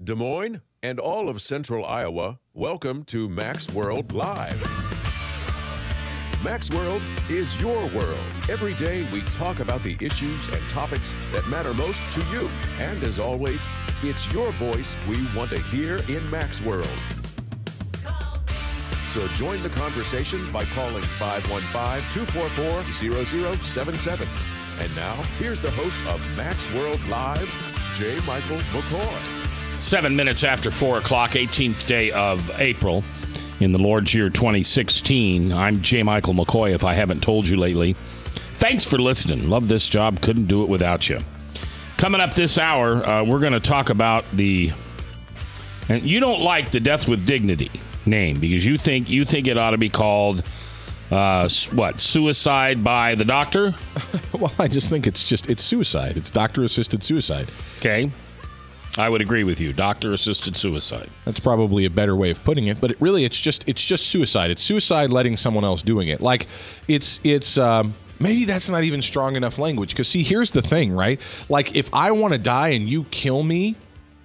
Des Moines and all of Central Iowa, welcome to Max World Live. Max World is your world. Every day we talk about the issues and topics that matter most to you. And as always, it's your voice we want to hear in Max World. So join the conversation by calling 515-244-0077. And now, here's the host of Max World Live, J. Michael McCoy. 7 minutes after 4 o'clock, 18th day of April in the Lord's year 2016. I'm J. Michael McCoy, if I haven't told you lately. Thanks for listening. Love this job. Couldn't do it without you. Coming up this hour, we're going to talk about and you don't like the Death with Dignity name because you think it ought to be called suicide by the doctor? Well, I just think it's suicide. It's doctor-assisted suicide. Okay. I would agree with you. Doctor-assisted suicide. That's probably a better way of putting it, but it's just suicide. It's suicide letting someone else doing it. Like it's maybe that's not even strong enough language because see, here's the thing, right? Like if I want to die and you kill me,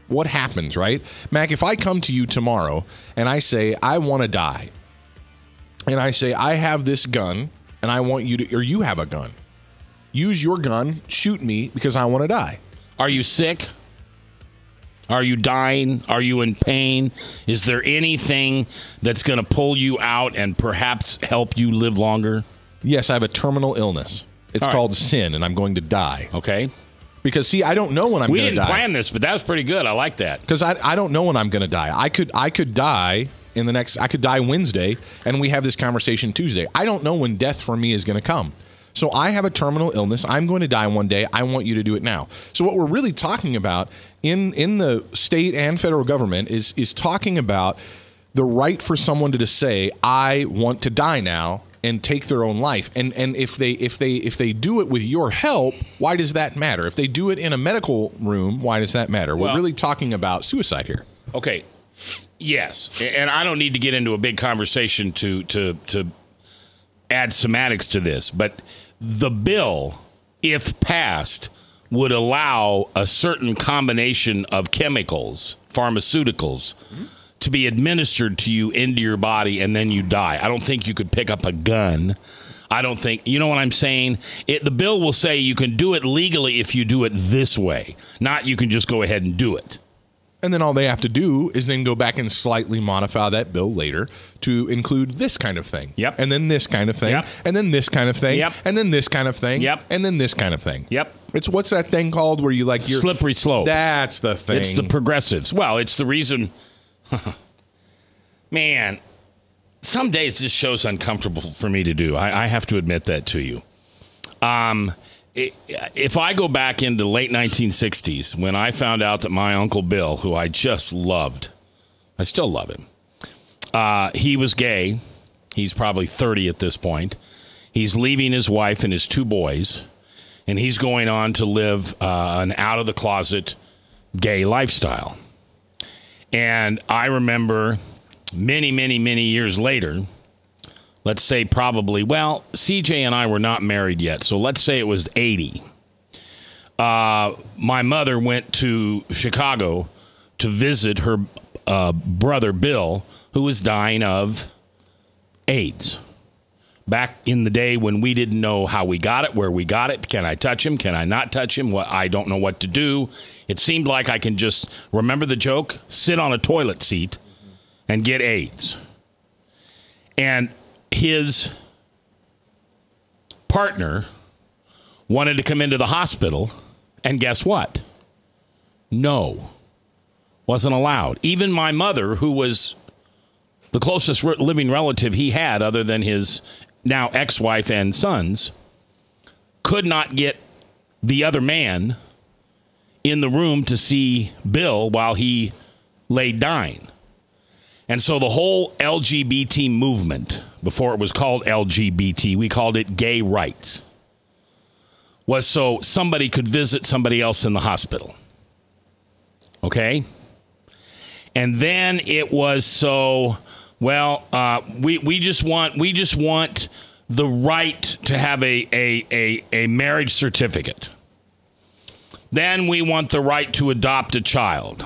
what happens, right? Mac, if I come to you tomorrow and I say I want to die, and I say I have this gun and I want you to, or you have a gun, use your gun, shoot me because I want to die. Are you sick? Are you dying? Are you in pain? Is there anything that's going to pull you out and perhaps help you live longer? Yes, I have a terminal illness. It's called sin, and I'm going to die. Okay. Because, see, I don't know when I'm going to die. We didn't plan this, but that was pretty good. I like that. Because I don't know when I'm going to die. I could die I could die Wednesday, and we have this conversation Tuesday. I don't know when death for me is going to come. So I have a terminal illness. I'm going to die one day. I want you to do it now. So what we're really talking about in the state and federal government is talking about the right for someone to just say, I want to die now and take their own life. And if they do it with your help, why does that matter? If they do it in a medical room, why does that matter? We're really talking about suicide here. Okay. Yes. And I don't need to get into a big conversation to add semantics to this, but the bill, if passed, would allow a certain combination of chemicals, pharmaceuticals, to be administered to you into your body and then you die. I don't think you could pick up a gun. I don't think, you know what I'm saying? The bill will say you can do it legally if you do it this way, not you can just go ahead and do it. And then all they have to do is then go back and slightly modify that bill later to include this kind of thing. Yep. And then this kind of thing. Yep. And then this kind of thing. Yep. And then this kind of thing. Yep. And then this kind of thing. Yep. It's what's that thing called where you like your slippery slope. That's the thing. It's the progressives. Well, it's the reason. Man, some days this show's uncomfortable for me to do. I have to admit that to you. If I go back into the late 1960s, when I found out that my Uncle Bill, who I just loved, I still love him, he was gay. He's probably 30 at this point. He's leaving his wife and his 2 boys, and he's going on to live an out-of-the-closet gay lifestyle. And I remember many, many, many years later, let's say probably, well, CJ and I were not married yet, so let's say it was 80. My mother went to Chicago to visit her brother Bill, who was dying of AIDS. Back in the day when we didn't know how we got it, where we got it, can I touch him, can I not touch him, I don't know what to do. It seemed like I can just, remember the joke, sit on a toilet seat and get AIDS. And his partner wanted to come into the hospital, and guess what? No. Wasn't allowed. Even my mother, who was the closest living relative he had other than his now ex-wife and sons, could not get the other man in the room to see Bill while he lay dying. And so the whole LGBT movement, before it was called LGBT, we called it gay rights, was so somebody could visit somebody else in the hospital. Okay? And then it was so, well, we just want the right to have a marriage certificate. Then we want the right to adopt a child.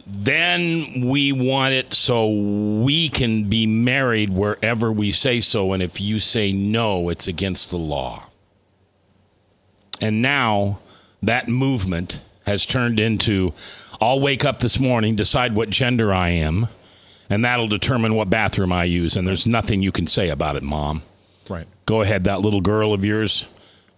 Then we want it so we can be married wherever we say so. And if you say no, it's against the law. And now that movement has turned into, I'll wake up this morning, decide what gender I am, and that'll determine what bathroom I use. And there's nothing you can say about it, Mom. Right. Go ahead, that little girl of yours.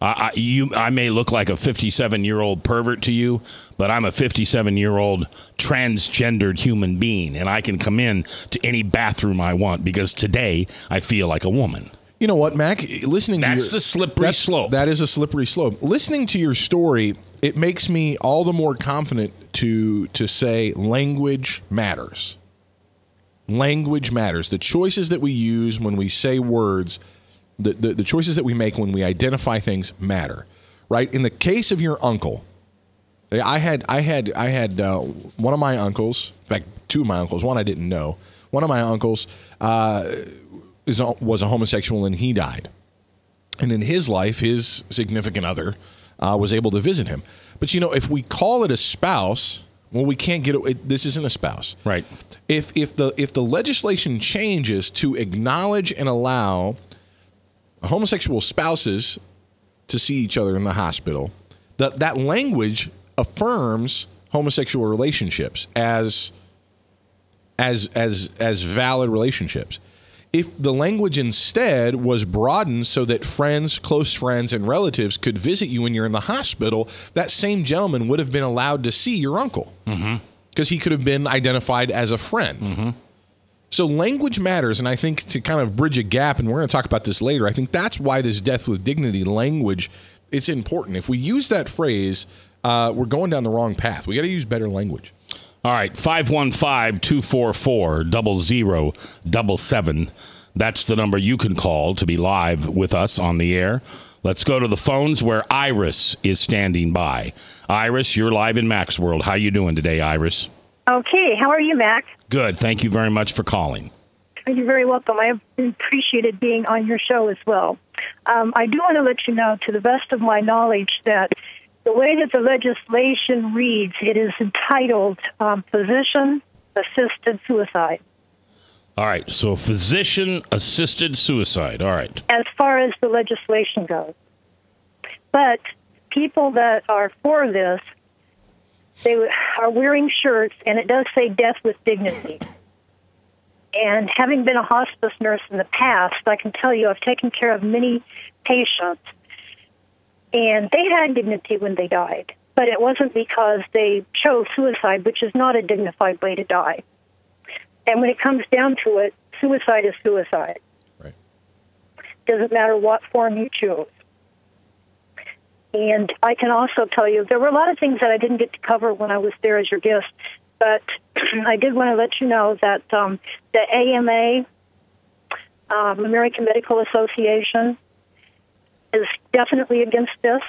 I may look like a 57-year-old pervert to you, but I'm a 57-year-old transgendered human being, and I can come in to any bathroom I want because today I feel like a woman. You know what, Mac? That's the slippery slope. That is a slippery slope. Listening to your story, it makes me all the more confident to say language matters. Language matters. The choices that we use when we say words, the choices that we make when we identify things matter, right? In the case of your uncle, I had one of my uncles, in fact, two of my uncles, one I didn't know. One of my uncles was a homosexual, and he died. And in his life, his significant other was able to visit him. But, you know, if we call it a spouse, well, we can't get it. This isn't a spouse. Right. If the legislation changes to acknowledge and allow homosexual spouses to see each other in the hospital, that language affirms homosexual relationships as valid relationships. If the language instead was broadened so that friends, close friends, and relatives could visit you when you're in the hospital, that same gentleman would have been allowed to see your uncle because he could have been identified as a friend. So language matters, and I think to kind of bridge a gap, and we're going to talk about this later, I think that's why this death with dignity language, it's important. If we use that phrase, we're going down the wrong path. We got to use better language. All right, 515-244-0077. That's the number you can call to be live with us on the air. Let's go to the phones where Iris is standing by. Iris, you're live in Mac's World. How you doing today, Iris? Okay, how are you, Mac? Good. Thank you very much for calling. You're very welcome. I have appreciated being on your show as well. I do want to let you know, to the best of my knowledge, that the way that the legislation reads, it is entitled Physician-Assisted Suicide. All right, so physician-assisted suicide. All right. As far as the legislation goes. But people that are for this, they are wearing shirts, and it does say death with dignity. And having been a hospice nurse in the past, I can tell you I've taken care of many patients, and they had dignity when they died. But it wasn't because they chose suicide, which is not a dignified way to die. And when it comes down to it, suicide is suicide. Right. Doesn't matter what form you choose. And I can also tell you, there were a lot of things that I didn't get to cover when I was there as your guest, but I did want to let you know that the AMA, American Medical Association, is definitely against this.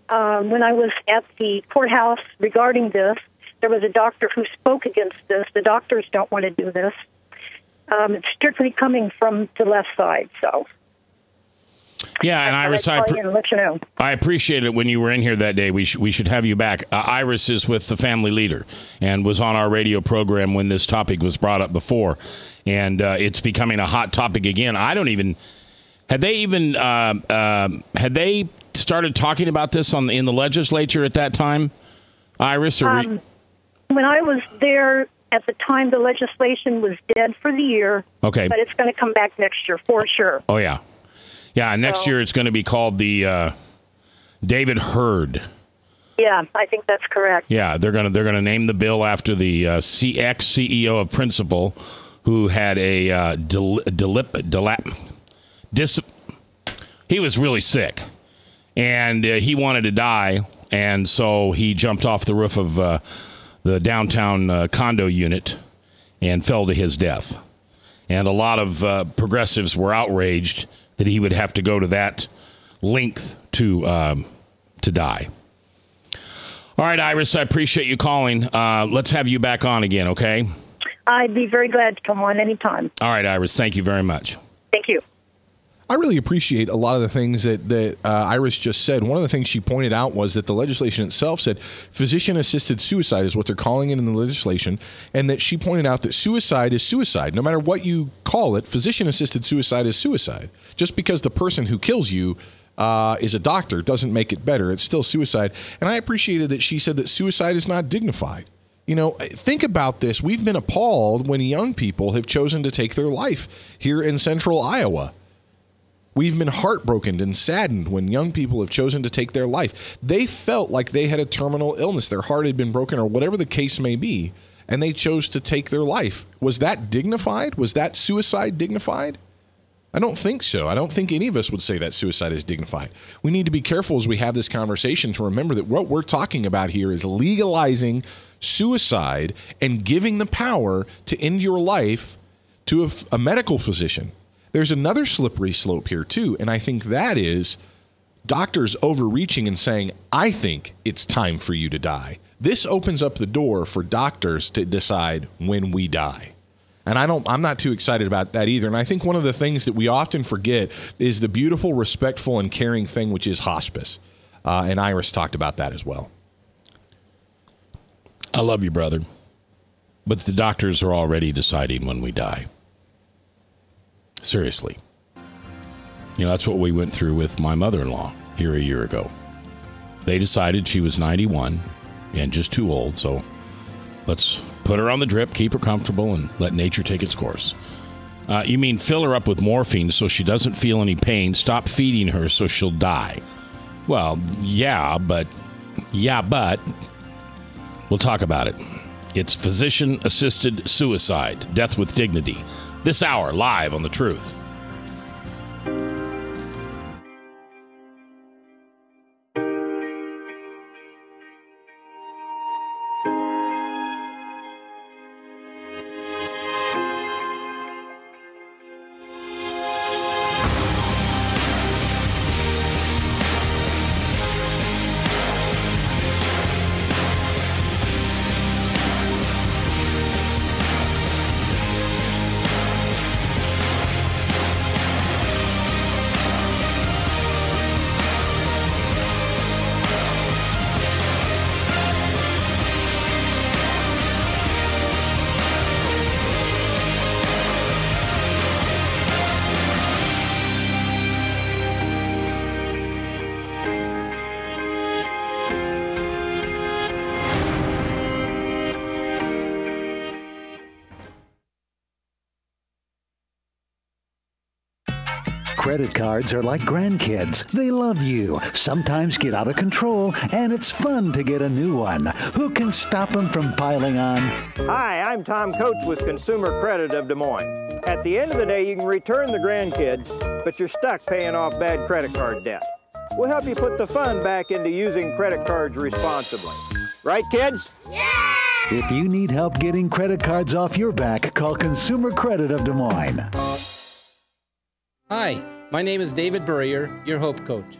When I was at the courthouse regarding this, there was a doctor who spoke against this. The doctors don't want to do this. It's strictly coming from the left side, so... Yeah, and Iris, I appreciate it when you were in here that day. We should have you back. Iris is with the Family Leader and was on our radio program when this topic was brought up before, and it's becoming a hot topic again. I don't even had they started talking about this in the legislature at that time, Iris? Or when I was there at the time, the legislation was dead for the year. Okay, but it's going to come back next year for sure. Oh yeah. Yeah, next year it's going to be called the David Hurd. Yeah, I think that's correct. Yeah, they're going to name the bill after the ex-CEO of Principal, who had a he was really sick, and he wanted to die, and so he jumped off the roof of the downtown condo unit and fell to his death. And a lot of progressives were outraged that he would have to go to that length to die. All right, Iris, I appreciate you calling. Let's have you back on again, okay? I'd be very glad to come on anytime. All right, Iris, thank you very much. Thank you. I really appreciate a lot of the things that Iris just said. One of the things she pointed out was that the legislation itself said physician-assisted suicide is what they're calling it in the legislation, and that she pointed out that suicide is suicide. No matter what you call it, physician-assisted suicide is suicide. Just because the person who kills you is a doctor doesn't make it better. It's still suicide. And I appreciated that she said that suicide is not dignified. You know, think about this. We've been appalled when young people have chosen to take their life here in central Iowa. We've been heartbroken and saddened when young people have chosen to take their life. They felt like they had a terminal illness. Their heart had been broken or whatever the case may be, and they chose to take their life. Was that dignified? Was that suicide dignified? I don't think so. I don't think any of us would say that suicide is dignified. We need to be careful as we have this conversation to remember that what we're talking about here is legalizing suicide and giving the power to end your life to a medical physician. There's another slippery slope here, too, and I think that is doctors overreaching and saying, I think it's time for you to die. This opens up the door for doctors to decide when we die. And I'm not too excited about that either. And I think one of the things that we often forget is the beautiful, respectful, and caring thing, which is hospice. And Iris talked about that as well. I love you, brother. But the doctors are already deciding when we die. Seriously. You know, that's what we went through with my mother-in-law here a year ago. They decided she was 91 and just too old, so let's put her on the drip, keep her comfortable, and let nature take its course. You mean fill her up with morphine so she doesn't feel any pain, stop feeding her so she'll die. Well, yeah, but we'll talk about it. It's physician-assisted suicide, death with dignity. This hour, live on The Truth. Credit cards are like grandkids. They love you, sometimes get out of control, and it's fun to get a new one. Who can stop them from piling on? Hi, I'm Tom Coates with Consumer Credit of Des Moines. At the end of the day, you can return the grandkids, but you're stuck paying off bad credit card debt. We'll help you put the fun back into using credit cards responsibly. Right, kids? Yeah! If you need help getting credit cards off your back, call Consumer Credit of Des Moines. Hi, my name is David Burrier, your Hope Coach.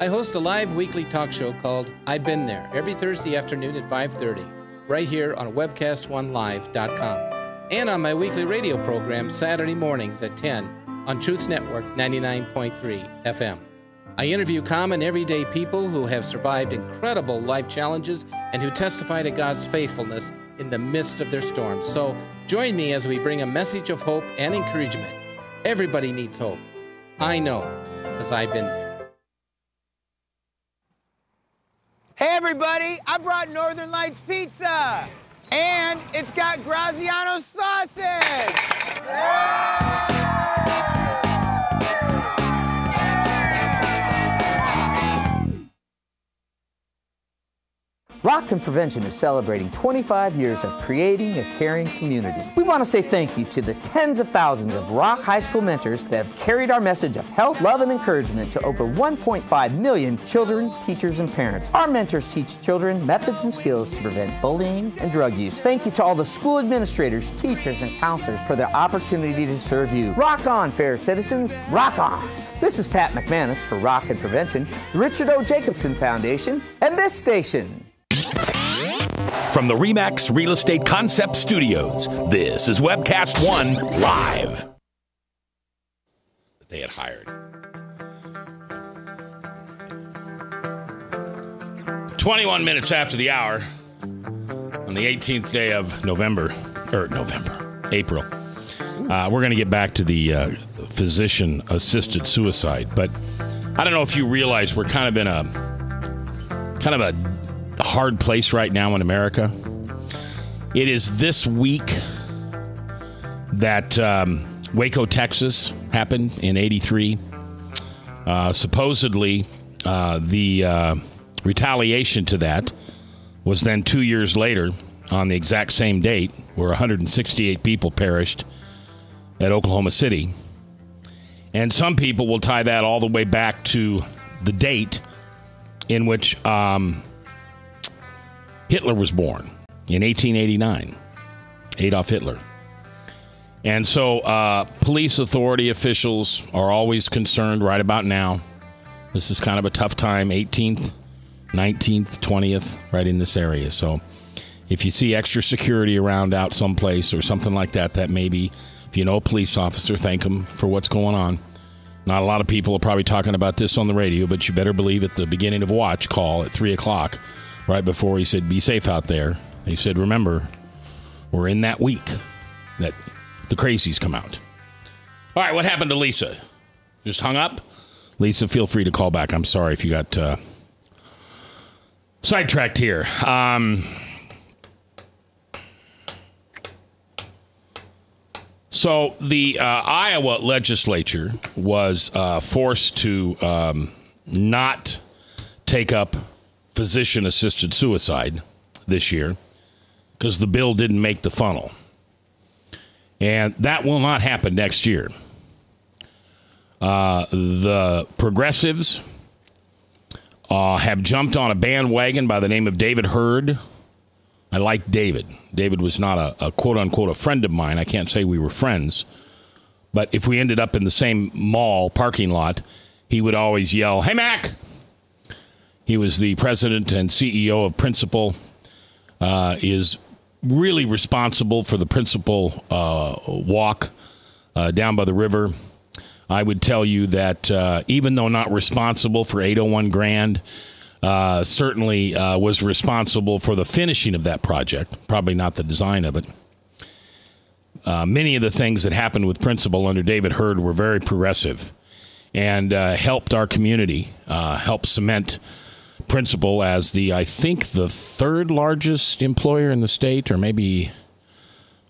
I host a live weekly talk show called I've Been There every Thursday afternoon at 5:30, right here on webcast1live.com, and on my weekly radio program Saturday mornings at 10 on Truth Network 99.3 FM. I interview common everyday people who have survived incredible life challenges and who testify to God's faithfulness in the midst of their storms. So join me as we bring a message of hope and encouragement. Everybody needs hope. I know, because I've been there. Hey everybody, I brought Northern Lights Pizza, and it's got Graziano sausage. Rock and Prevention is celebrating 25 years of creating a caring community. We want to say thank you to the tens of thousands of Rock High School mentors that have carried our message of health, love, and encouragement to over 1.5 million children, teachers, and parents. Our mentors teach children methods and skills to prevent bullying and drug use. Thank you to all the school administrators, teachers, and counselors for their opportunity to serve you. Rock on, fair citizens. Rock on. This is Pat McManus for Rock and Prevention, the Richard O. Jacobson Foundation, and this station. From the RE/MAX Real Estate Concept Studios, this is Webcast One Live. They had hired. 21 minutes after the hour on the 18th day of April. We're going to get back to the physician-assisted suicide, but I don't know if you realize we're kind of in a hard place right now in America. It is this week that Waco, Texas happened in '83. Supposedly, the retaliation to that was then 2 years later on the exact same date where 168 people perished at Oklahoma City. And some people will tie that all the way back to the date in which Hitler was born in 1889, Adolf Hitler. And so police authority officials are always concerned right about now. This is kind of a tough time, 18th, 19th, 20th, right in this area. So if you see extra security around out someplace or something like that, that maybe, if you know a police officer, thank them for what's going on. Not a lot of people are probably talking about this on the radio, but you better believe at the beginning of Watch call at 3 o'clock, right before he said, be safe out there, he said, remember, we're in that week that the crazies come out. All right, what happened to Lisa? Just hung up? Lisa, feel free to call back. I'm sorry if you got sidetracked here. So the Iowa legislature was forced to not take up physician-assisted suicide this year because the bill didn't make the funnel. And that will not happen next year. The progressives have jumped on a bandwagon by the name of David Hurd. I like David. David was not a quote-unquote a friend of mine. I can't say we were friends. But if we ended up in the same mall parking lot, he would always yell, "Hey, Mac!" He was the president and CEO of Principal, is really responsible for the Principal walk down by the river. I would tell you that even though not responsible for 801 Grand, certainly was responsible for the finishing of that project, probably not the design of it. Many of the things that happened with Principal under David Hurd were very progressive and helped our community, helped cement Principal as I think the third largest employer in the state, or maybe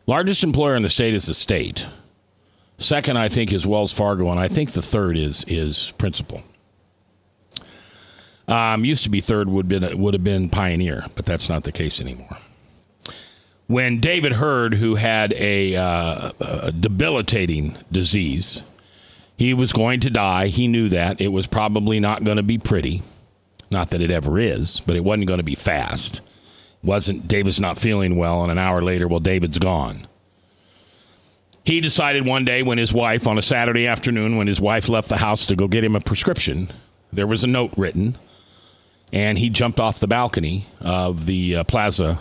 largest employer in the state is the state. Second, I think, is Wells Fargo, and I think the third is Principal. Used to be third would have been Pioneer, but that's not the case anymore. When David Hurd, who had a debilitating disease, he was going to die. He knew that. It was probably not going to be pretty. Not that it ever is, but it wasn't going to be fast. David's not feeling well, and an hour later, well, David's gone. He decided one day when his wife, on a Saturday afternoon, when his wife left the house to go get him a prescription, there was a note written, and he jumped off the balcony of the plaza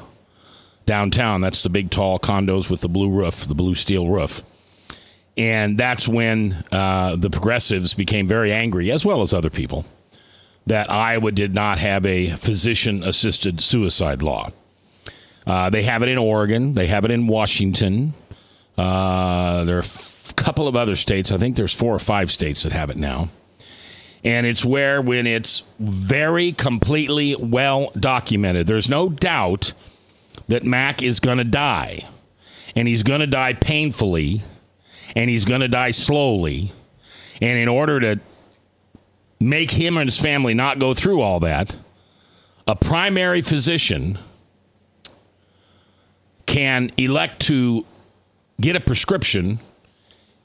downtown. That's the big, tall condos with the blue roof, the blue steel roof. And that's when the progressives became very angry, as well as other people, that Iowa did not have a physician-assisted suicide law. They have it in Oregon. They have it in Washington. There are a couple of other states. I think there's 4 or 5 states that have it now. And it's where, when it's very completely well documented, there's no doubt that Mac is going to die. And he's going to die painfully. And he's going to die slowly. And in order to make him and his family not go through all that, a primary physician can elect to get a prescription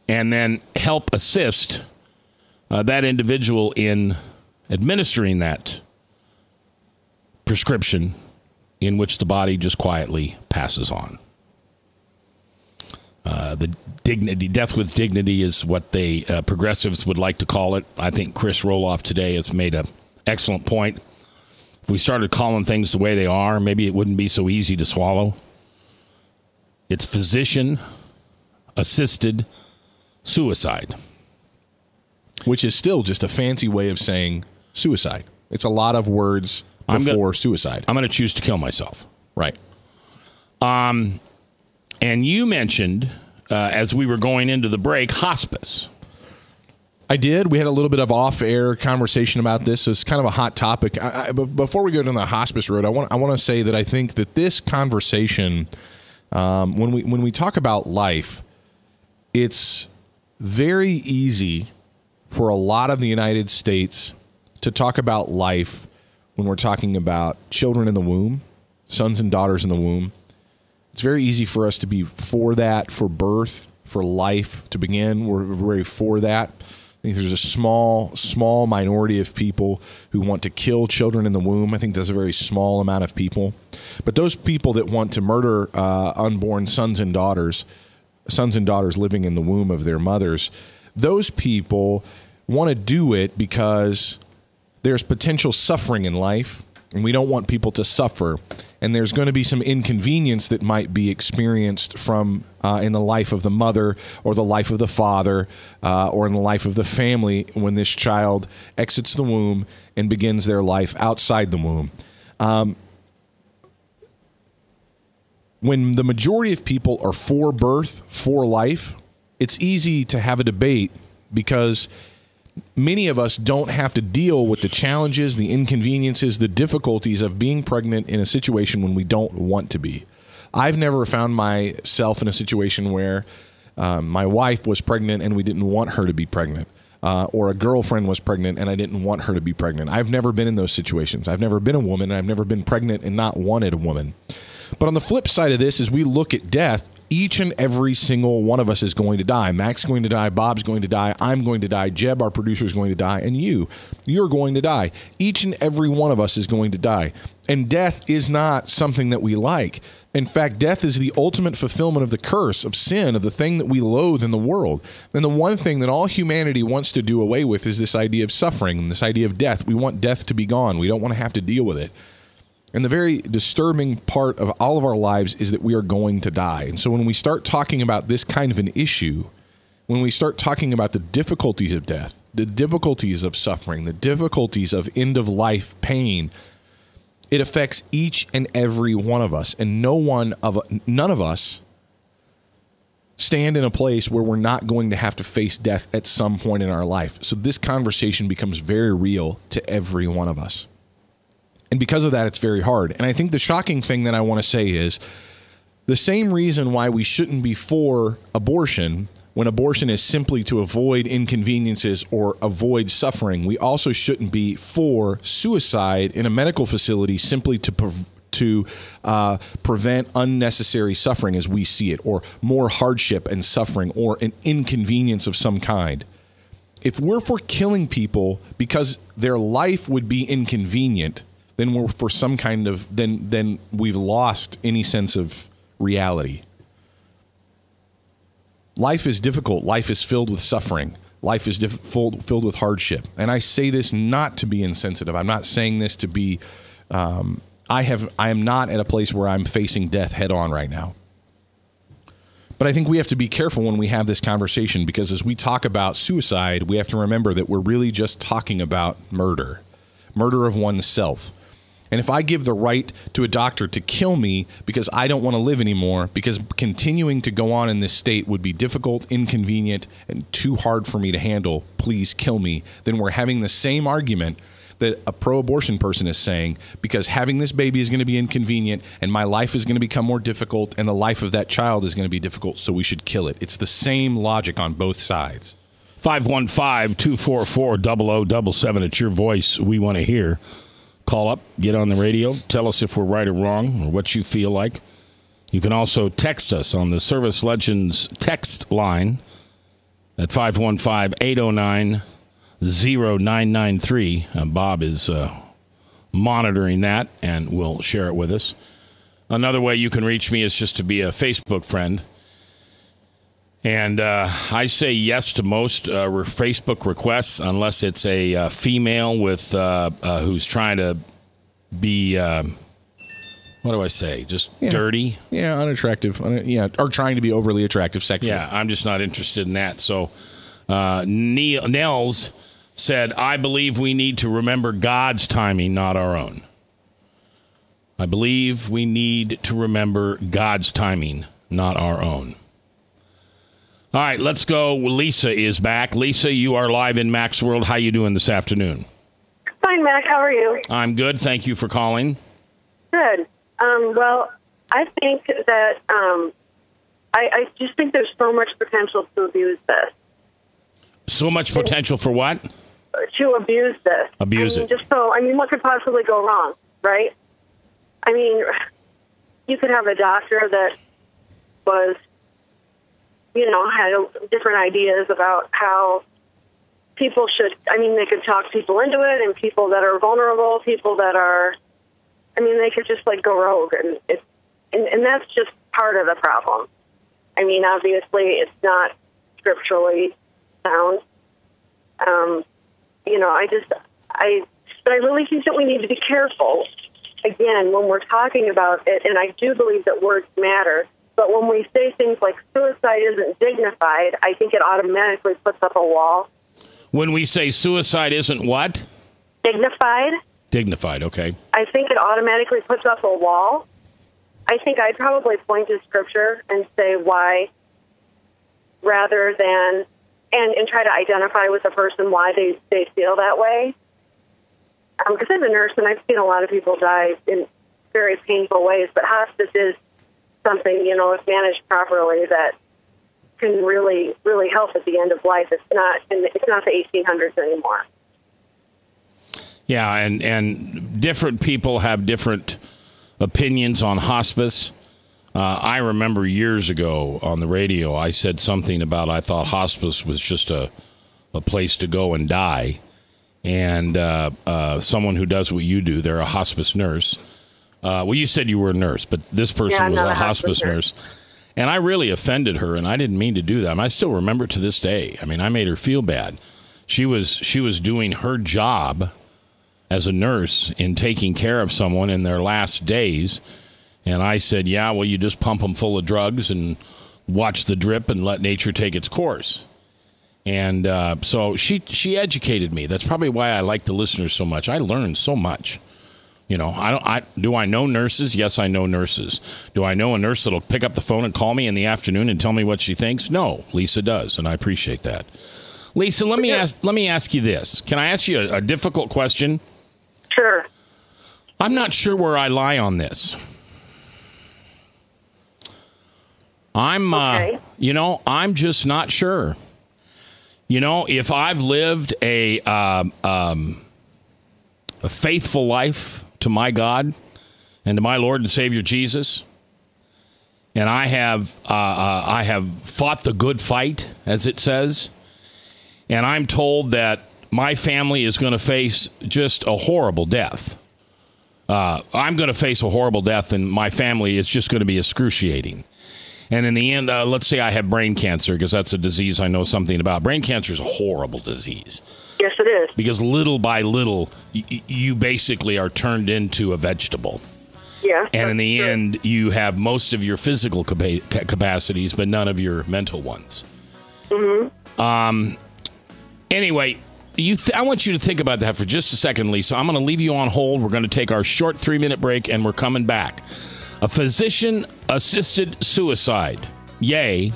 and then help assist that individual in administering that prescription, in which the body just quietly passes on. The dignity, death with dignity is what they progressives would like to call it. I think Chris Roloff today has made an excellent point. If we started calling things the way they are, maybe it wouldn't be so easy to swallow. It's physician-assisted suicide. Which is still just a fancy way of saying suicide. It's a lot of words before suicide. I'm going to choose to kill myself. Right. And you mentioned, as we were going into the break, hospice. I did. We had a little bit of off-air conversation about this. It's kind of a hot topic. Before we go down the hospice road, I want to say that I think that this conversation, when we talk about life, it's very easy for a lot of the United States to talk about life when we're talking about children in the womb, sons and daughters in the womb. It's very easy for us to be for that, for birth, for life to begin. We're very for that. I think there's a small minority of people who want to kill children in the womb. I think that's a very small amount of people. But those people that want to murder unborn sons and daughters living in the womb of their mothers, those people want to do it because there's potential suffering in life, and we don't want people to suffer. And there's going to be some inconvenience that might be experienced from in the life of the mother or the life of the father or in the life of the family when this child exits the womb and begins their life outside the womb. When the majority of people are for birth, for life, it's easy to have a debate because many of us don't have to deal with the challenges, the inconveniences, the difficulties of being pregnant in a situation when we don't want to be. I've never found myself in a situation where my wife was pregnant and we didn't want her to be pregnant, or a girlfriend was pregnant and I didn't want her to be pregnant. I've never been in those situations. I've never been a woman, and I've never been pregnant and not wanted a woman. But on the flip side of this, as we look at death, each and every single one of us is going to die. Mac's going to die. Bob's going to die. I'm going to die. Jeb, our producer, is going to die. And you're going to die. Each and every one of us is going to die. And death is not something that we like. In fact, death is the ultimate fulfillment of the curse, of sin, of the thing that we loathe in the world. And the one thing that all humanity wants to do away with is this idea of suffering, this idea of death. We want death to be gone. We don't want to have to deal with it. And the very disturbing part of all of our lives is that we are going to die. And so when we start talking about this kind of an issue, when we start talking about the difficulties of death, the difficulties of suffering, the difficulties of end-of-life pain, it affects each and every one of us. And none of us stand in a place where we're not going to have to face death at some point in our life. So this conversation becomes very real to every one of us. And because of that, it's very hard. And I think the shocking thing that I want to say is the same reason why we shouldn't be for abortion, when abortion is simply to avoid inconveniences or avoid suffering, we also shouldn't be for suicide in a medical facility simply to prevent unnecessary suffering as we see it, or more hardship and suffering, or an inconvenience of some kind. If we're for killing people because their life would be inconvenient, then we're for some kind of, then we've lost any sense of reality. Life is difficult. Life is filled with suffering. Life is filled with hardship. And I say this not to be insensitive. I'm not saying this to be, I am not at a place where I'm facing death head on right now. But I think we have to be careful when we have this conversation, because as we talk about suicide, we have to remember that we're really just talking about murder of oneself. And if I give the right to a doctor to kill me because I don't want to live anymore, because continuing to go on in this state would be difficult, inconvenient, and too hard for me to handle, please kill me, then we're having the same argument that a pro-abortion person is saying, because having this baby is going to be inconvenient and my life is going to become more difficult and the life of that child is going to be difficult, so we should kill it. It's the same logic on both sides. 515-244-0077. It's your voice we want to hear. Call up, get on the radio, tell us if we're right or wrong or what you feel like. You can also text us on the Service Legends text line at 515-809-0993. Bob is monitoring that and will share it with us. Another way you can reach me is just to be a Facebook friend. And I say yes to most Facebook requests unless it's a female with who's trying to be, what do I say, just dirty? Yeah, unattractive. Or trying to be overly attractive sexually. Yeah, I'm just not interested in that. So Nels said, I believe we need to remember God's timing, not our own. I believe we need to remember God's timing, not our own. All right, let's go. Lisa is back. Lisa, you are live in Mac's World. How you doing this afternoon? Fine, Mac. How are you? I'm good. Thank you for calling. Good. Well, I think that I just think there's so much potential to abuse this. So much potential for what? To abuse this. Abuse it. What could possibly go wrong, right? I mean, you could have a doctor that was, had different ideas about how people should, they could talk people into it, and people that are vulnerable, people that are, they could just go rogue, and that's just part of the problem. Obviously it's not scripturally sound. But I really think that we need to be careful, again, when we're talking about it, and I do believe that words matter, but when we say things like suicide isn't dignified, I think it automatically puts up a wall. When we say suicide isn't what? Dignified. Dignified, okay. I think it automatically puts up a wall. I think I'd probably point to Scripture and say why, rather than, and try to identify with the person why they feel that way. Because I'm a nurse, and I've seen a lot of people die in very painful ways, but hospice is something, if managed properly, that can really, really help at the end of life. It's not the 1800s anymore. Yeah, and different people have different opinions on hospice. I remember years ago on the radio, I said something about I thought hospice was just a place to go and die. And someone who does what you do, they're a hospice nurse. Well, you said you were a nurse, but this person was a hospice nurse. And I really offended her, and I didn't mean to do that. I still remember it to this day. I made her feel bad. She was doing her job as a nurse in taking care of someone in their last days. And I said, yeah, well, you just pump them full of drugs and watch the drip and let nature take its course. And so she educated me. That's probably why I like the listeners so much. I learned so much. Do I know nurses? Yes, I know nurses. Do I know a nurse that'll pick up the phone and call me in the afternoon and tell me what she thinks? No, Lisa does, and I appreciate that. Lisa, let me ask you this. Can I ask you a difficult question? Sure. I'm not sure where I lie on this. I'm just not sure. If I've lived a faithful life to my God and to my Lord and Savior Jesus, and I have fought the good fight, as it says, and I'm told that my family is going to face just a horrible death. I'm going to face a horrible death, and my family is just going to be excruciating. And in the end, let's say I have brain cancer, because that's a disease I know something about. Brain cancer is a horrible disease. Yes, it is. Because little by little, you basically are turned into a vegetable. Yeah. And in the end, you have most of your physical capacities, but none of your mental ones. Mm-hmm. Anyway, I want you to think about that for just a second, Lisa. I'm going to leave you on hold. We're going to take our short 3-minute break, and we're coming back. A physician-assisted suicide, yay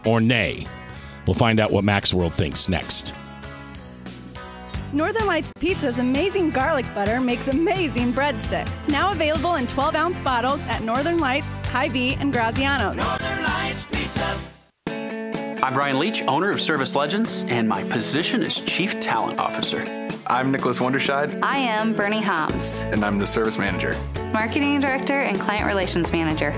or nay? We'll find out what Mac's World thinks next. Northern Lights Pizza's amazing garlic butter makes amazing breadsticks. Now available in 12-ounce bottles at Northern Lights, Hy-Vee, and Graziano's. Northern Lights Pizza. I'm Brian Leach, owner of Service Legends, and my position is Chief Talent Officer. I'm Nicholas Wonderscheid. I am Bernie Hobbs. And I'm the service manager, Marketing Director and Client Relations Manager.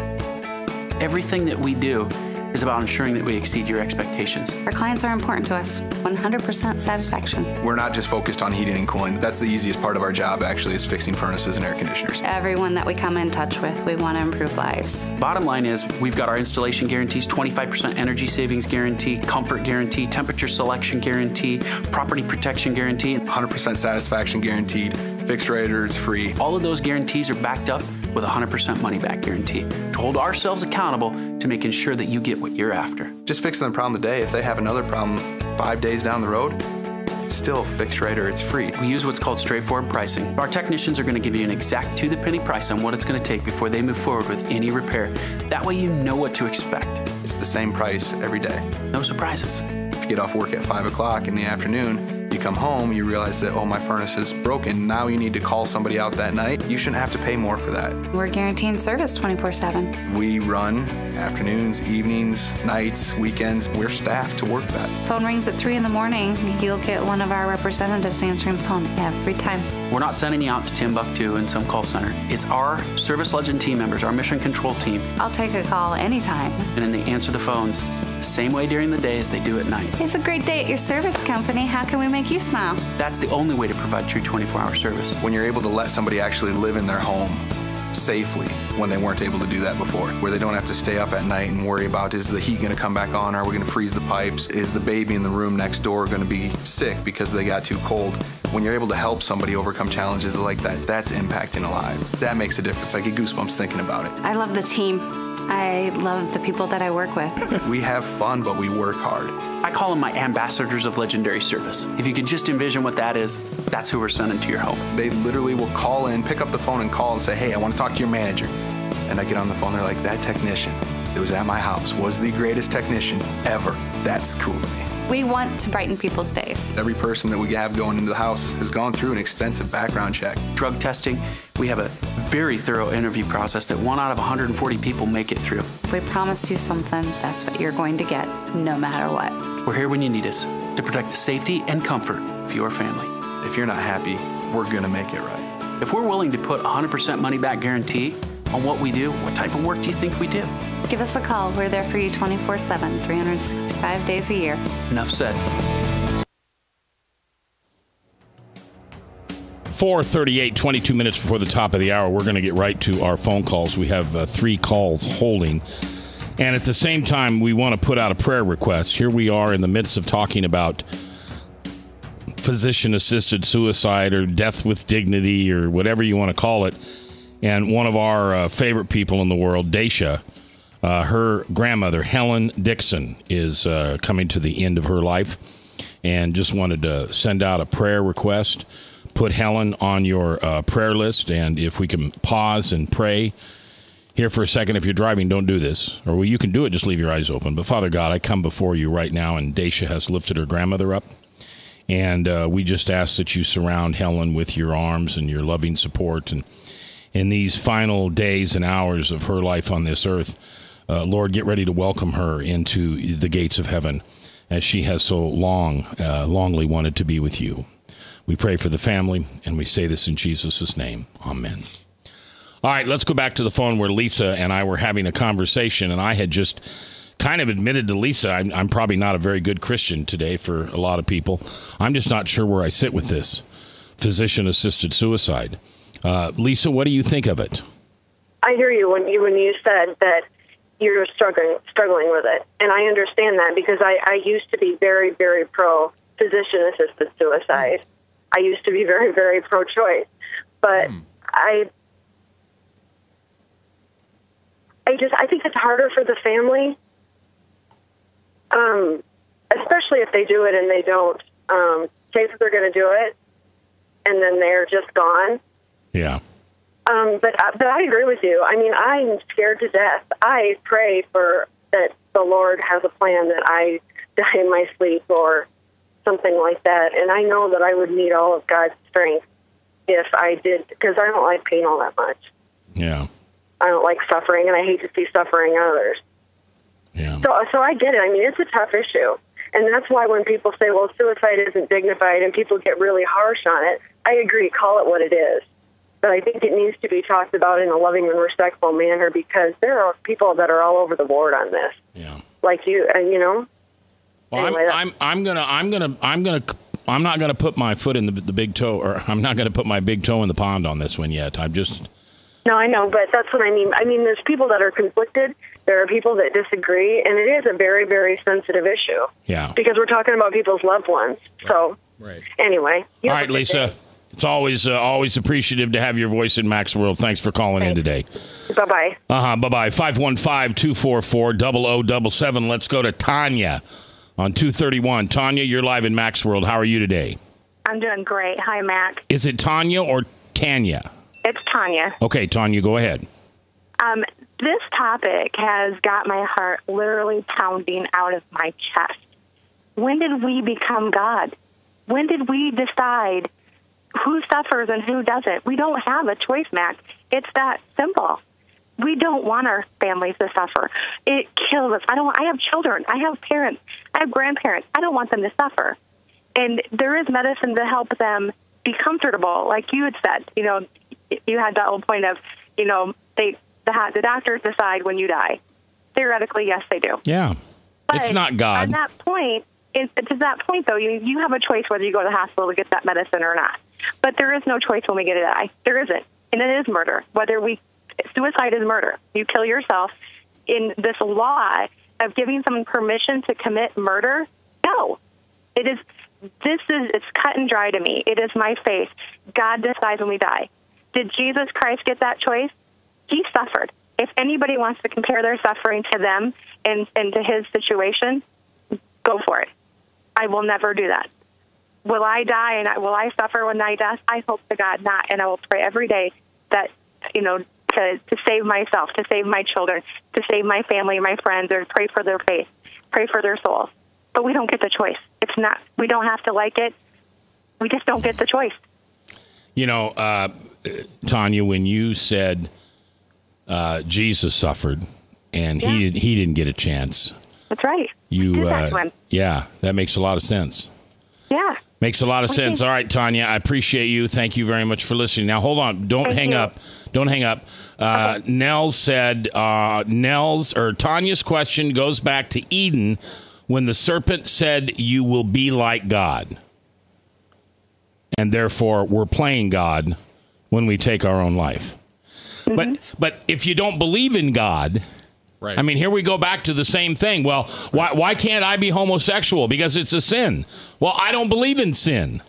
Everything that we do is about ensuring that we exceed your expectations. Our clients are important to us. 100% satisfaction. We're not just focused on heating and cooling. That's the easiest part of our job, actually, is fixing furnaces and air conditioners. Everyone that we come in touch with, we want to improve lives. Bottom line is, we've got our installation guarantees, 25% energy savings guarantee, comfort guarantee, temperature selection guarantee, property protection guarantee. 100% satisfaction guaranteed, fixed rate or it's free. All of those guarantees are backed up with a 100% money-back guarantee to hold ourselves accountable to making sure that you get what you're after. Just fixing the problem today. If they have another problem 5 days down the road, it's still fixed rate or it's free. We use what's called straightforward pricing. Our technicians are going to give you an exact to-the-penny price on what it's going to take before they move forward with any repair. That way you know what to expect. It's the same price every day. No surprises. If you get off work at 5 o'clock in the afternoon, you come home, you realize that, oh, my furnace is broken. Now you need to call somebody out that night. You shouldn't have to pay more for that. We're guaranteeing service 24/7. We run afternoons, evenings, nights, weekends. We're staffed to work that. Phone rings at 3 in the morning. You'll get one of our representatives answering the phone every time. We're not sending you out to Timbuktu in some call center. It's our Service Legend team members, our mission control team. I'll take a call anytime. And then they answer the phones the same way during the day as they do at night. It's a great day at your service company. How can we make you smile? That's the only way to provide true 24-hour service. When you're able to let somebody actually live in their home safely when they weren't able to do that before, where they don't have to stay up at night and worry about, is the heat going to come back on? Are we going to freeze the pipes? Is the baby in the room next door going to be sick because they got too cold? When you're able to help somebody overcome challenges like that, that's impacting a life. That makes a difference. I get goosebumps thinking about it. I love the team. I love the people that I work with. We have fun, but we work hard. I call them my ambassadors of legendary service. If you could just envision what that is, that's who we're sending to your home. They literally will call in, pick up the phone and call and say, hey, I want to talk to your manager. And I get on the phone, they're like, that technician that was at my house was the greatest technician ever. That's cool to me. We want to brighten people's days. Every person that we have going into the house has gone through an extensive background check. Drug testing, we have a very thorough interview process that 1 out of 140 people make it through. If we promise you something, that's what you're going to get, no matter what. We're here when you need us to protect the safety and comfort of your family. If you're not happy, we're going to make it right. If we're willing to put 100% money-back guarantee on what we do, what type of work do you think we do? Give us a call. We're there for you 24/7, 365 days a year. Enough said. 4:38, 22 minutes before the top of the hour. We're going to get right to our phone calls. We have 3 calls holding. And at the same time, we want to put out a prayer request. Here we are in the midst of talking about physician-assisted suicide or death with dignity or whatever you want to call it. And one of our favorite people in the world, Daisha, her grandmother, Helen Dixon, is coming to the end of her life. And just wanted to send out a prayer request. Put Helen on your prayer list. And if we can pause and pray here for a second. If you're driving, don't do this. Or you can do it, just leave your eyes open. But Father God, I come before you right now, and Daisha has lifted her grandmother up. And we just ask that you surround Helen with your arms and your loving support. And in these final days and hours of her life on this earth, Lord, get ready to welcome her into the gates of heaven as she has so longly wanted to be with you. We pray for the family, and we say this in Jesus' name. Amen. All right, let's go back to the phone where Lisa and I were having a conversation, and I had just kind of admitted to Lisa I'm probably not a very good Christian today for a lot of people. I'm just not sure where I sit with this physician-assisted suicide. Lisa, what do you think of it? I hear you when you said that you're struggling with it, and I understand that because I used to be very, very pro physician-assisted suicide. I used to be very, very pro-choice, but I think it's harder for the family, especially if they do it and they don't say that they're going to do it, and then they're just gone. Yeah. But I agree with you. I mean, I'm scared to death. I pray for that the Lord has a plan that I die in my sleep or something like that, and I know that I would need all of God's strength if I did, because I don't like pain all that much. Yeah. I don't like suffering, and I hate to see suffering others. Yeah. So I get it. I mean, it's a tough issue. And that's why when people say, well, suicide isn't dignified, and people get really harsh on it, I agree, call it what it is. But I think it needs to be talked about in a loving and respectful manner, because there are people that are all over the board on this. Yeah. Like you, you know. Well, anyway, I'm not gonna put my foot in the big toe, or I'm not gonna put my big toe in the pond on this one yet. No, I know, but that's what I mean. I mean, there's people that are conflicted. There are people that disagree, and it is a very, very sensitive issue. Yeah. Because we're talking about people's loved ones. So, anyway. All right, Lisa. It's always appreciative to have your voice in Mac's World. Thanks for calling in today. Bye-bye. Bye-bye. 515-244-0077. Let's go to Tanya on 231. Tanya, you're live in Mac's World. How are you today? I'm doing great. Hi, Mac. Is it Tanya or Tanya? It's Tanya. Okay, Tanya, go ahead. This topic has got my heart literally pounding out of my chest. When did we become God? When did we decide who suffers and who doesn't? We don't have a choice, Mac. It's that simple. We don't want our families to suffer. It kills us. I have children. I have parents. I have grandparents. I don't want them to suffer. And there is medicine to help them be comfortable. Like you had said, you know, you had that old point of, you know, the doctors decide when you die. Theoretically, yes, they do. Yeah. But it's not God. At that point, to that point, though, you have a choice whether you go to the hospital to get that medicine or not. But there is no choice when we get to die. There isn't. And it is murder. Suicide is murder. You kill yourself. In this law of giving someone permission to commit murder, no. It's cut and dry to me. It is my faith. God decides when we die. Did Jesus Christ get that choice? He suffered. If anybody wants to compare their suffering to them and to his situation, go for it. I will never do that. Will I die and will I suffer when I die? I hope to God not. And I will pray every day that, you know, to save myself, to save my children, to save my family, my friends, or pray for their faith, pray for their souls. But we don't get the choice. We don't have to like it. We just don't get the choice. You know, Tanya, when you said Jesus suffered and he didn't get a chance. That's right. Yeah, that makes a lot of sense. Yeah. Makes a lot of sense. All right, Tanya, I appreciate you. Thank you very much for listening. Now, hold on. Don't hang up. Don't hang up. Nell said, Tanya's question goes back to Eden when the serpent said, you will be like God. And therefore, we're playing God when we take our own life. Mm-hmm. But if you don't believe in God... Right. I mean, here we go back to the same thing. Well, why can't I be homosexual? Because it's a sin. Well, I don't believe in sin.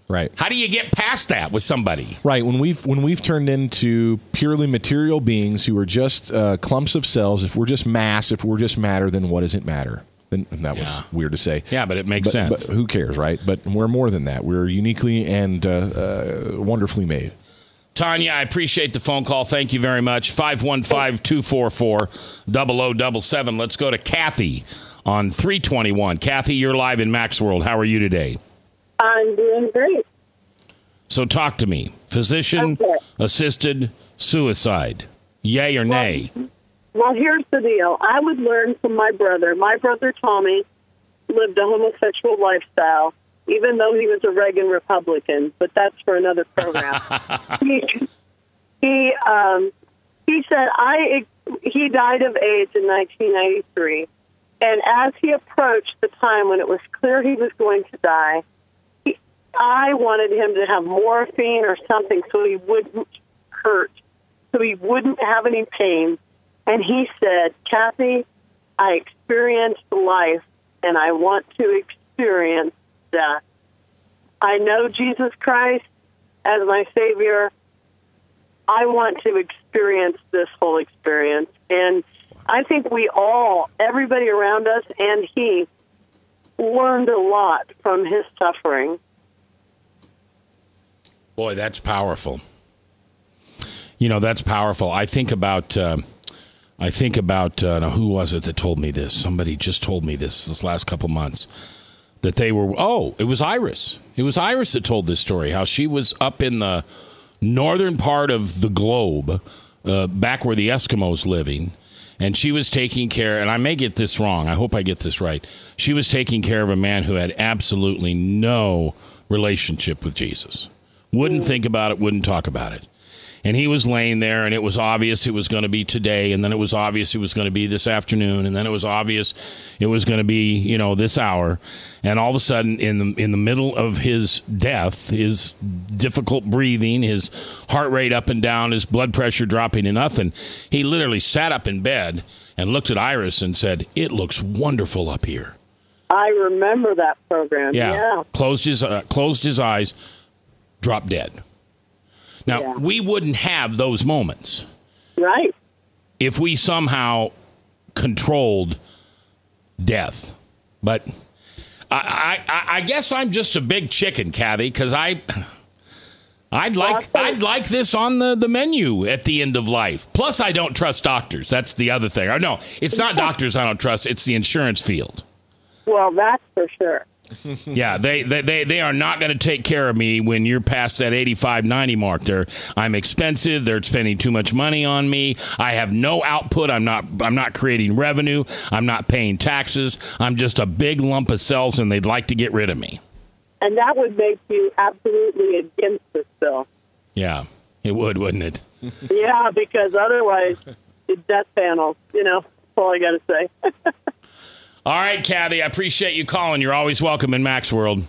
Right. How do you get past that with somebody? Right. When we've turned into purely material beings who are just clumps of cells, if we're just mass, if we're just matter, then what does it matter? Then that was weird to say. Yeah, but it makes sense. But who cares, right? But we're more than that. We're uniquely and wonderfully made. Tanya, I appreciate the phone call. Thank you very much. 515-244-0077. Let's go to Kathy on 321. Kathy, you're live in Mac's World. How are you today? I'm doing great. So talk to me. Physician-assisted suicide. Yay or nay? Well, here's the deal. I would learn from my brother. My brother, Tommy, lived a homosexual lifestyle, even though he was a Reagan Republican, but that's for another program. He said he died of AIDS in 1993, and as he approached the time when it was clear he was going to die, I wanted him to have morphine or something so he wouldn't hurt, so he wouldn't have any pain. And he said, Kathy, I experienced life, and I want to experience death. I know Jesus Christ as my Savior. I want to experience this whole experience. And I think everybody around us and he, learned a lot from his suffering. Boy, that's powerful. You know, that's powerful. I think about now, who was it that told me this? Somebody just told me this last couple months. That they were, it was Iris. It was Iris that told this story, how she was up in the northern part of the globe, back where the Eskimos living, And she was taking care, and I may get this wrong. I hope I get this right. She was taking care of a man who had absolutely no relationship with Jesus. Wouldn't think about it, wouldn't talk about it. And he was laying there, and it was obvious it was going to be today, and then it was obvious it was going to be this afternoon, and then it was obvious it was going to be, this hour. And all of a sudden, in the middle of his death, his difficult breathing, his heart rate up and down, his blood pressure dropping to nothing, he literally sat up in bed and looked at Iris and said, "It looks wonderful up here." I remember that program. Yeah. Closed his eyes, dropped dead. Now, we wouldn't have those moments. Right. If we somehow controlled death. But I guess I'm just a big chicken, Kathy, because I'd like this on the menu at the end of life. Plus, I don't trust doctors. That's the other thing. Or no, it's not doctors I don't trust. It's the insurance field. Well, that's for sure. Yeah, they are not going to take care of me when you're past that 85, 90 mark. I'm expensive. They're spending too much money on me. I have no output. I'm not creating revenue. I'm not paying taxes. I'm just a big lump of cells, and they'd like to get rid of me. And that would make you absolutely against this bill. Yeah, it would, wouldn't it? Yeah, because otherwise, the death panel, that's all I got to say. All right, Kathy, I appreciate you calling. You're always welcome in Mac's World.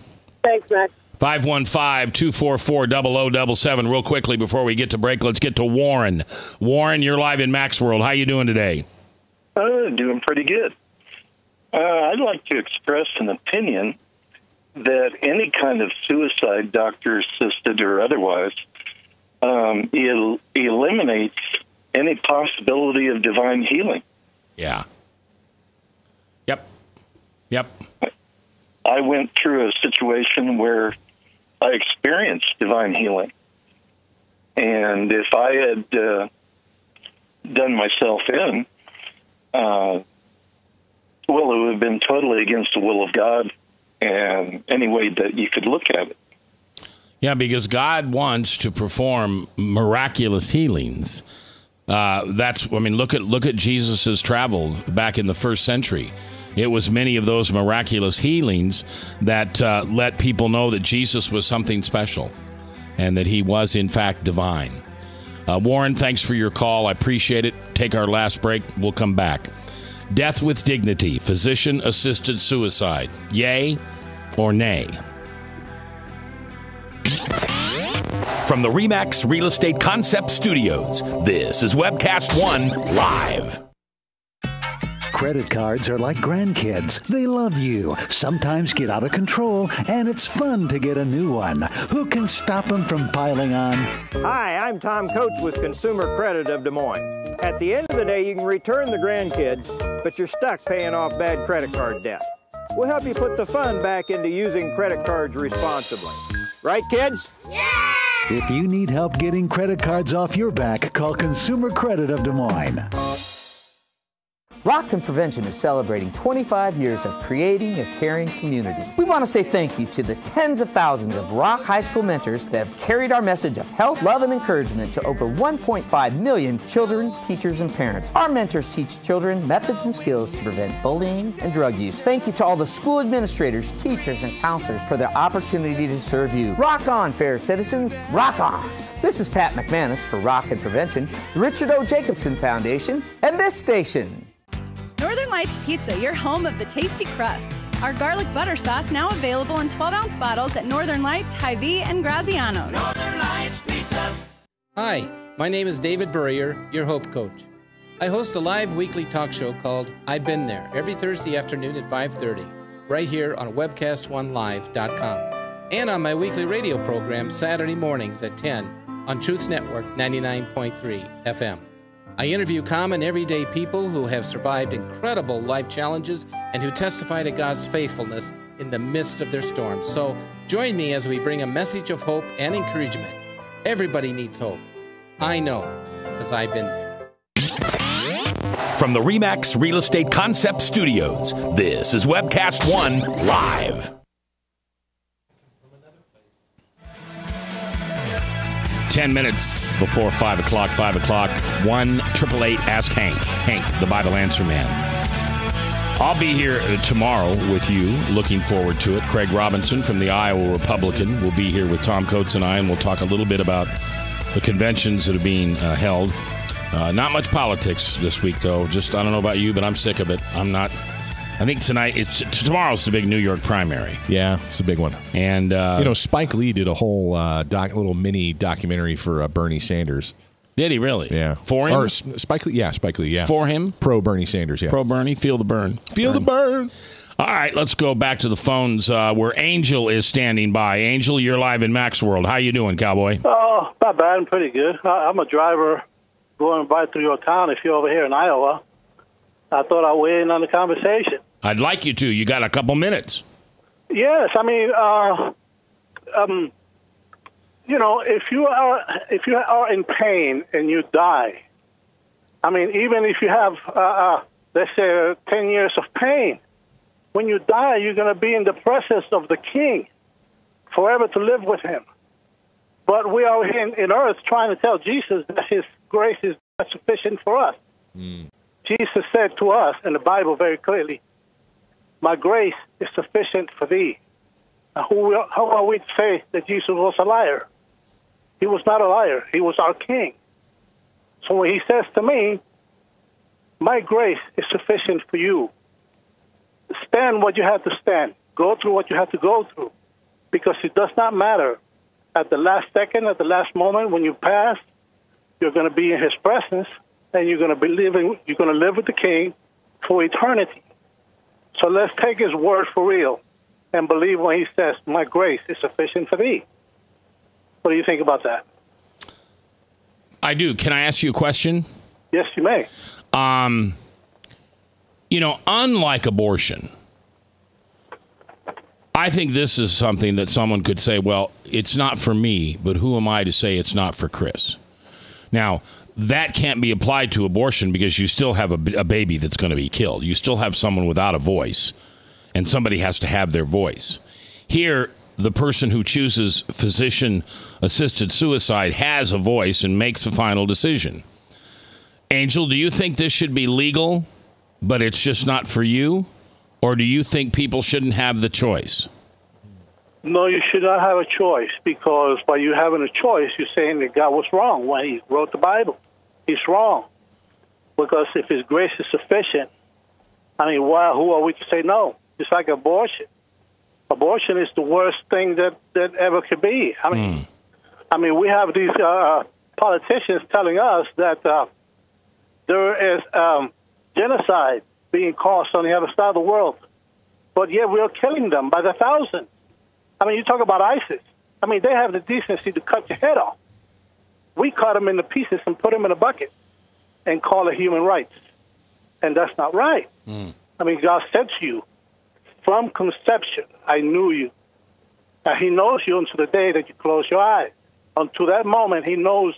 Thanks, Mac. 515-244-0077. Real quickly before we get to break, let's get to Warren. Warren, you're live in Mac's World. How you doing today? Doing pretty good. I'd like to express an opinion that any kind of suicide, doctor-assisted or otherwise, eliminates any possibility of divine healing. Yeah. Yep. I went through a situation where I experienced divine healing. And if I had done myself in, it would have been totally against the will of God and any way that you could look at it. Yeah, because God wants to perform miraculous healings. Look at Jesus' travels back in the first century. It was many of those miraculous healings that let people know that Jesus was something special and that he was, in fact, divine. Warren, thanks for your call. I appreciate it. Take our last break. We'll come back. Death with dignity, physician-assisted suicide. Yay or nay? From the RE/MAX Real Estate Concept Studios, this is Webcast One Live. Credit cards are like grandkids. They love you, sometimes get out of control, and it's fun to get a new one. Who can stop them from piling on? Hi, I'm Tom Coates with Consumer Credit of Des Moines. At the end of the day, you can return the grandkids, but you're stuck paying off bad credit card debt. We'll help you put the fun back into using credit cards responsibly. Right, kids? Yeah! If you need help getting credit cards off your back, call Consumer Credit of Des Moines. Rockton Prevention is celebrating 25 years of creating a caring community. We want to say thank you to the tens of thousands of Rock High School mentors that have carried our message of health, love, and encouragement to over 1.5 million children, teachers, and parents. Our mentors teach children methods and skills to prevent bullying and drug use. Thank you to all the school administrators, teachers, and counselors for the opportunity to serve you. Rock on, fair citizens. Rock on. This is Pat McManus for Rockton Prevention, the Richard O. Jacobson Foundation, and this station. Northern Lights Pizza, your home of the tasty crust. Our garlic butter sauce now available in 12-ounce bottles at Northern Lights, Hy-Vee, and Graziano's. Northern Lights Pizza. Hi, my name is David Burrier, your Hope Coach. I host a live weekly talk show called I've Been There every Thursday afternoon at 5:30, right here on webcast1live.com, and on my weekly radio program Saturday mornings at 10 on Truth Network 99.3 FM. I interview common everyday people who have survived incredible life challenges and who testify to God's faithfulness in the midst of their storms. So join me as we bring a message of hope and encouragement. Everybody needs hope. I know, because I've been there. From the RE/MAX Real Estate Concept Studios, this is Webcast One Live. 10 minutes before 5 o'clock, 1-888-ASK Hank. Hank, the Bible Answer Man. I'll be here tomorrow with you. Looking forward to it. Craig Robinson from the Iowa Republican will be here with Tom Coates and I, and we'll talk a little bit about the conventions that are being held. Not much politics this week, though. Just, I don't know about you, but I'm sick of it. I think tomorrow's the big New York primary. Yeah, it's a big one. And Spike Lee did a whole little mini documentary for Bernie Sanders. Did he really? Yeah. For him? Or Spike Lee, yeah. For him? Pro Bernie Sanders, yeah. Pro Bernie, feel the burn. Feel the burn. All right, let's go back to the phones where Angel is standing by. Angel, you're live in Max World. How you doing, cowboy? Oh, not bad. I'm pretty good. I'm a driver going by through your town. If you're over here in Iowa, I thought I'd weigh in on the conversation. I'd like you to. You got a couple minutes. Yes, I mean, if you are in pain and you die, I mean, even if you have, let's say, 10 years of pain, when you die, you're going to be in the presence of the King forever to live with him. But we are here in earth trying to tell Jesus that his grace is not sufficient for us. Jesus said to us in the Bible very clearly, my grace is sufficient for thee. Now, how are we to say that Jesus was a liar? He was not a liar. He was our King. So when he says to me, my grace is sufficient for you, stand what you have to stand. Go through what you have to go through. Because it does not matter. At the last second, at the last moment, when you pass, you're going to be in his presence, and you're going to live with the King for eternity. So let's take his word for real and believe when he says, my grace is sufficient for thee. What do you think about that? I do. Can I ask you a question? Yes, you may. Unlike abortion, I think this is something that someone could say, well, it's not for me, but who am I to say it's not for Chris? Now, that can't be applied to abortion because you still have a baby that's going to be killed. You still have someone without a voice, and somebody has to have their voice. Here, the person who chooses physician-assisted suicide has a voice and makes the final decision. Angel, do you think this should be legal, but it's just not for you? Or do you think people shouldn't have the choice? No, you should not have a choice, because by you having a choice, you're saying that God was wrong when he wrote the Bible. He's wrong. Because if his grace is sufficient, I mean, who are we to say no? It's like abortion. Abortion is the worst thing that ever could be. I mean, we have these politicians telling us that there is genocide being caused on the other side of the world. But yet we are killing them by the thousands. I mean, you talk about ISIS. I mean, they have the decency to cut your head off. We cut them into pieces and put them in a bucket and call it human rights. And that's not right. I mean, God said to you, from conception, I knew you. Now, he knows you until the day that you close your eyes. Until that moment, he knows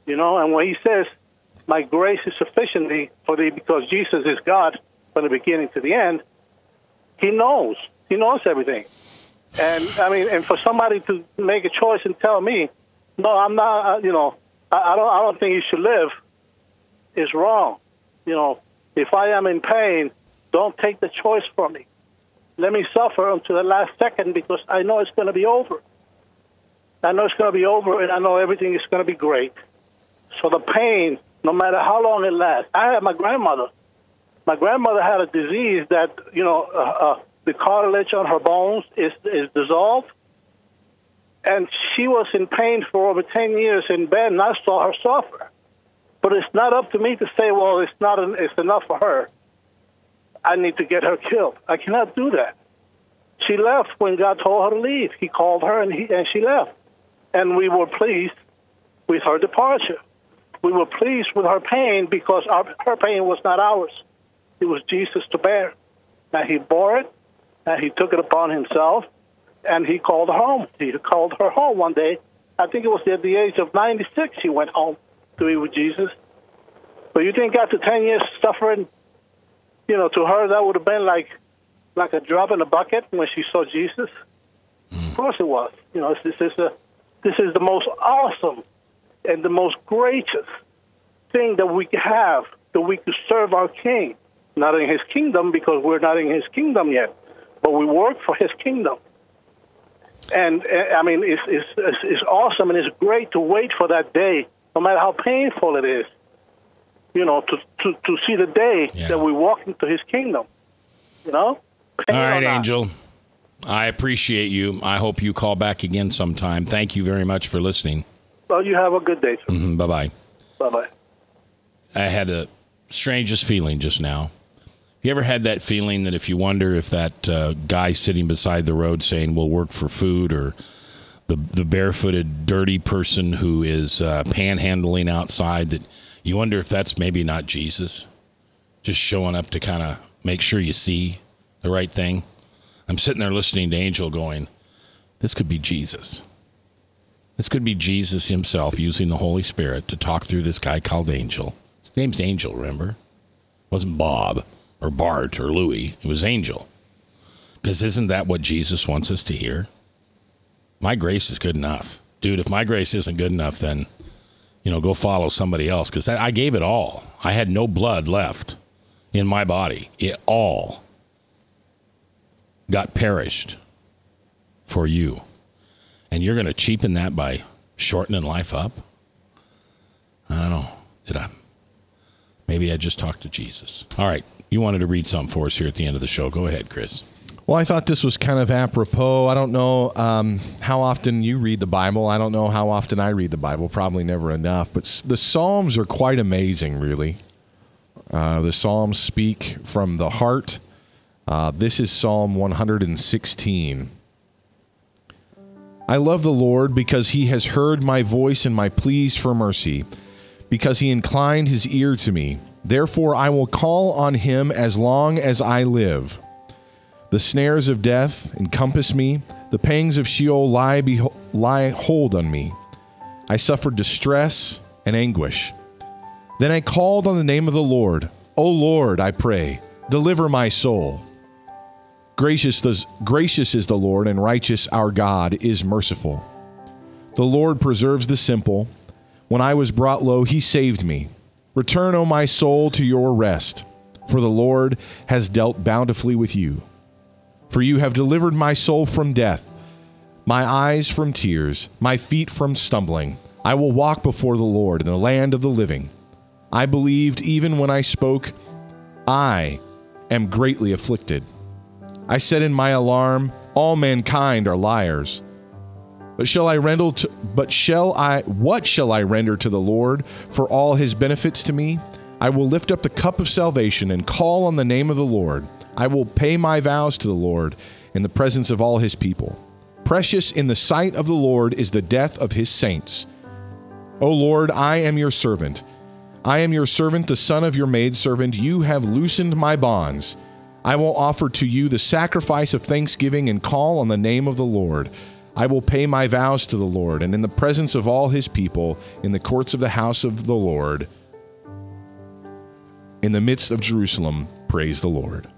you. And when he says, my grace is sufficiently for thee, because Jesus is God from the beginning to the end, he knows. He knows everything. And, I mean, and for somebody to make a choice and tell me, no, I'm not, I don't think you should live, is wrong. If I am in pain, don't take the choice from me. Let me suffer until the last second, because I know it's going to be over. I know it's going to be over, and I know everything is going to be great. So the pain, no matter how long it lasts. I had my grandmother. My grandmother had a disease that, the cartilage on her bones is dissolved. And she was in pain for over 10 years in bed, and I saw her suffer. But it's not up to me to say, well, it's enough for her. I need to get her killed. I cannot do that. She left when God told her to leave. He called her, and she left. And we were pleased with her departure. We were pleased with her pain, because her pain was not ours. It was Jesus to bear. And he bore it, and he took it upon himself, and he called her home. He called her home one day. I think it was at the age of 96 he went home to be with Jesus. But you think after 10 years suffering, to her that would have been like a drop in a bucket when she saw Jesus? Of course it was. This is the most awesome and the most gracious thing that we can have, that we could serve our King. Not in his kingdom, because we're not in his kingdom yet, but we work for his kingdom. And I mean, it's awesome, and it's great to wait for that day, no matter how painful it is, you know, to see the day that we walk into his kingdom, you know? All right, Angel. I appreciate you. I hope you call back again sometime. Thank you very much for listening. Well, you have a good day, sir. Bye-bye. Bye-bye. I had the strangest feeling just now. You ever had that feeling that if you wonder if that guy sitting beside the road saying, we'll work for food, or the barefooted, dirty person who is panhandling outside, that you wonder if that's maybe not Jesus, just showing up to kind of make sure you see the right thing? I'm sitting there listening to Angel going, this could be Jesus. This could be Jesus himself using the Holy Spirit to talk through this guy called Angel. His name's Angel, remember? It wasn't Bob or Bart or Louie. It was Angel. Because isn't that what Jesus wants us to hear? My grace is good enough. Dude, if my grace isn't good enough, then, you know, go follow somebody else. Because I gave it all. I had no blood left in my body. It all got perished for you. And you're going to cheapen that by shortening life up? I don't know. Did I? Maybe I just talked to Jesus. All right. You wanted to read something for us here at the end of the show. Go ahead, Chris. Well, I thought this was kind of apropos. I don't know how often you read the Bible. I don't know how often I read the Bible. Probably never enough. But the Psalms are quite amazing, really. The Psalms speak from the heart. This is Psalm 116. I love the Lord because he has heard my voice and my pleas for mercy, because he inclined his ear to me. Therefore I will call on him as long as I live. The snares of death encompass me. The pangs of Sheol lie hold on me. I suffered distress and anguish. Then I called on the name of the Lord. O Lord, I pray, deliver my soul. Gracious is the Lord, and righteous our God is merciful. The Lord preserves the simple. When I was brought low, he saved me. Return, O my soul, to your rest, for the Lord has dealt bountifully with you. For you have delivered my soul from death, my eyes from tears, my feet from stumbling. I will walk before the Lord in the land of the living. I believed even when I spoke, I am greatly afflicted. I said in my alarm, all mankind are liars. What shall I render to the Lord for all his benefits to me? I will lift up the cup of salvation and call on the name of the Lord. I will pay my vows to the Lord in the presence of all his people. Precious in the sight of the Lord is the death of his saints. O Lord, I am your servant. I am your servant, the son of your maidservant. You have loosened my bonds. I will offer to you the sacrifice of thanksgiving and call on the name of the Lord. I will pay my vows to the Lord, and in the presence of all his people, in the courts of the house of the Lord, in the midst of Jerusalem, praise the Lord.